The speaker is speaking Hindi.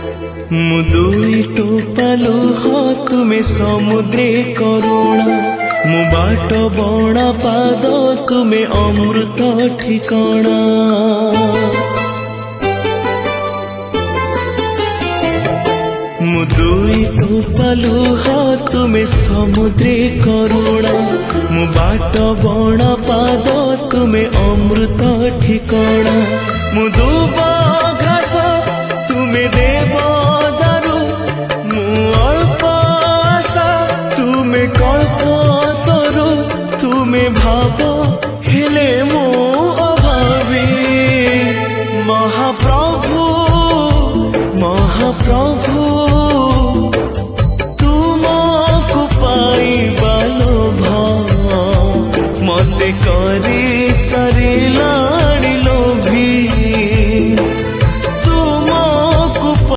मु दुई टोपा लुह तुमे समुद्रे करुणा मु बाट बणा पाद तुमे अमृत ठिकणा मु दुई टोपा लुह तुमे समुद्रे करुणा मु बाट बणा पाद तुमे अमृत ठिकणा मु दुबा